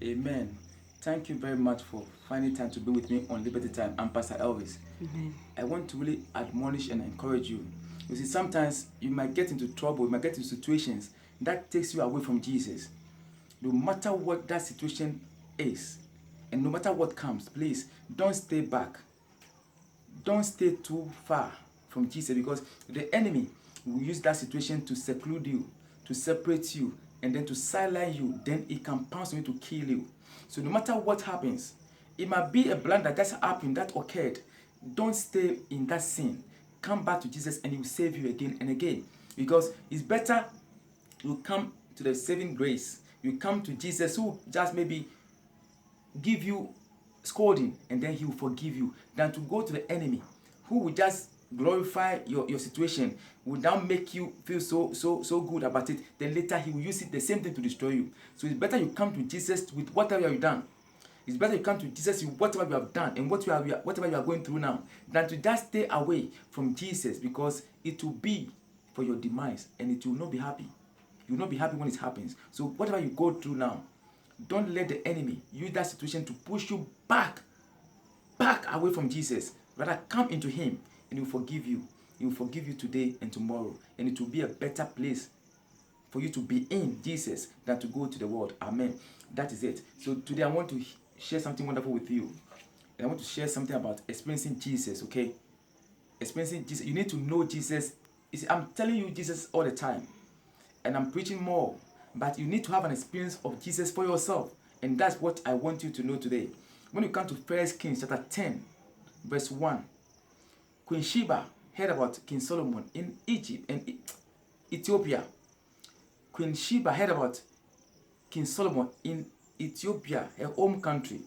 Amen. Thank you very much for finding time to be with me on Liberty Time. I'm Pastor Elvis. Amen. I want to really admonish and encourage you. You see, sometimes you might get into trouble, you might get into situations that takes you away from Jesus. No matter what that situation is, and no matter what comes, please don't stay back. Don't stay too far from Jesus, because the enemy will use that situation to seclude you, to separate you, and then to silence you. Then it can pounce on you to kill you. So no matter what happens, it might be a blunder that just happened, that occurred. Don't stay in that sin. Come back to Jesus and he will save you again and again. Because it's better you come to the saving grace. You come to Jesus, who just maybe give you scolding and then he will forgive you, than to go to the enemy who will just glorify your situation, will now make you feel so good about it. Then later he will use it the same thing to destroy you. So it's better you come to Jesus with whatever you have done. It's better you come to Jesus with whatever you have done and whatever you are going through now, than to just stay away from Jesus, because it will be for your demise and it will not be happy. You will not be happy when it happens. So whatever you go through now, don't let the enemy use that situation to push you back away from Jesus. Rather, come into him and he will forgive you. He will forgive you today and tomorrow. And it will be a better place for you to be in Jesus than to go to the world. Amen. That is it. So today I want to share something wonderful with you. And I want to share something about experiencing Jesus, okay? Experiencing Jesus. You need to know Jesus. You see, I'm telling you Jesus all the time. And I'm preaching more. But you need to have an experience of Jesus for yourself. And that's what I want you to know today. When you come to 1 Kings chapter 10, verse 1, Queen Sheba heard about King Solomon in Egypt and Ethiopia. Queen Sheba heard about King Solomon in Ethiopia, her home country.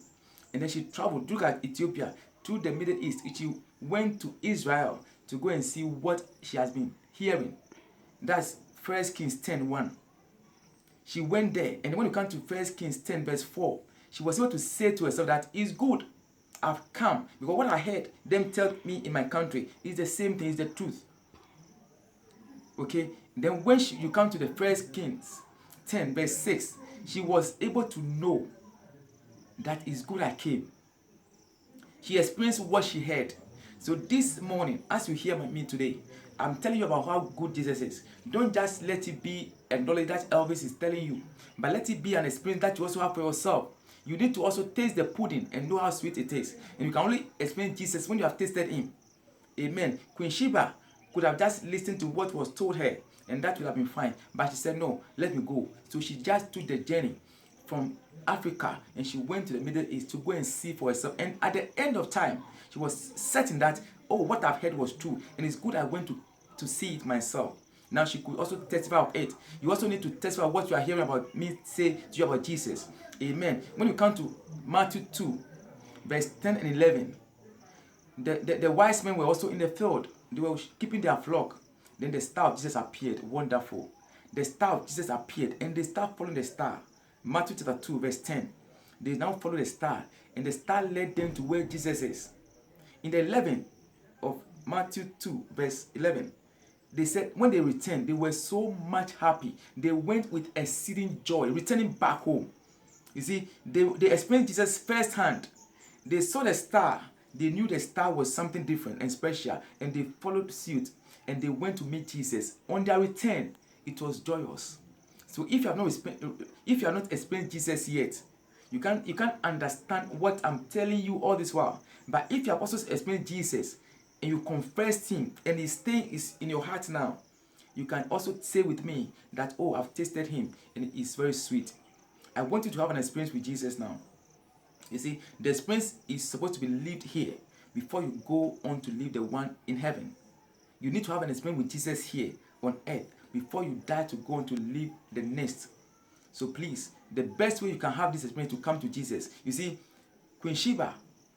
And then she traveled through Ethiopia, through the Middle East. She went to Israel to go and see what she has been hearing. That's 1 Kings 10:1. She went there, and when you come to 1 Kings 10, verse 4, she was able to say to herself that it's good I've come, because what I heard them tell me in my country is the same thing, is the truth. Okay? Then when you come to the 1 Kings 10, verse 6, she was able to know that it's good I came. She experienced what she heard. So this morning, as you hear me today, I'm telling you about how good Jesus is. Don't just let it be a knowledge that Elvis is telling you, but let it be an experience that you also have for yourself. You need to also taste the pudding and know how sweet it is. And you can only experience Jesus when you have tasted him. Amen. Queen Sheba could have just listened to what was told her, and that would have been fine. But she said, no, let me go. So she just took the journey from Africa and she went to the Middle East to go and see for herself. And at the end of time, she was certain that, oh, what I've heard was true. And it's good I went to see it myself. Now she could also testify of it. You also need to testify what you are hearing about me say to you about Jesus. Amen. When you come to Matthew 2, verse 10 and 11, the wise men were also in the field. They were keeping their flock. Then the star of Jesus appeared. Wonderful. The star of Jesus appeared and they start following the star. Matthew chapter 2, verse 10. They now follow the star, and the star led them to where Jesus is. In the 11 of Matthew 2, verse 11, they said when they returned, they were so much happy. They went with exceeding joy, returning back home. You see, they experienced Jesus firsthand. They saw the star. They knew the star was something different and special, and they followed suit, and they went to meet Jesus. On their return, it was joyous. So if you have not experienced Jesus yet, you can't understand what I'm telling you all this while. But if you have also experienced Jesus and you confessed him and his staying is in your heart now, you can also say with me that, oh, I've tasted him and it is very sweet. I want you to have an experience with Jesus now. You see, the experience is supposed to be lived here before you go on to live the one in heaven. You need to have an experience with Jesus here on earth before you die to go on to live the next. So please, the best way you can have this experience to come to Jesus. You see, Queen Sheba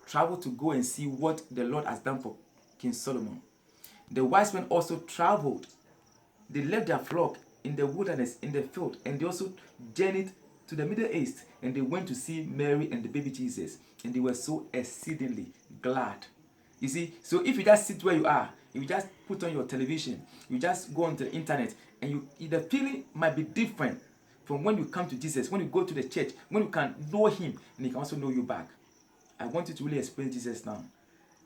traveled to go and see what the Lord has done for King Solomon. The wise men also traveled. They left their flock in the wilderness, in the field, and they also journeyed to the Middle East, and they went to see Mary and the baby Jesus, and they were so exceedingly glad. You see, so if you just sit where you are, you just put on your television, you just go onto the internet, and the feeling might be different from when you come to Jesus, when you go to the church, when you can know him, and he can also know you back. I want you to really experience Jesus now.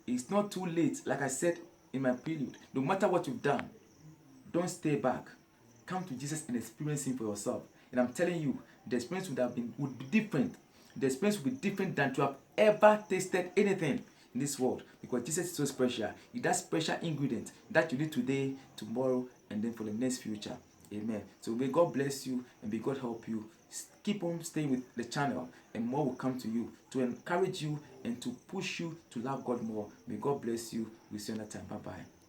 It's not too late. Like I said in my prelude, no matter what you've done, don't stay back. Come to Jesus and experience him for yourself. And I'm telling you, the experience would be different. The experience would be different than to have ever tasted anything in this world. Because Jesus is so special. He does special ingredient that you need today, tomorrow, and then for the next future. Amen. So may God bless you and may God help you. Keep on staying with the channel, and more will come to you to encourage you and to push you to love God more. May God bless you. We'll see you another time. Bye bye.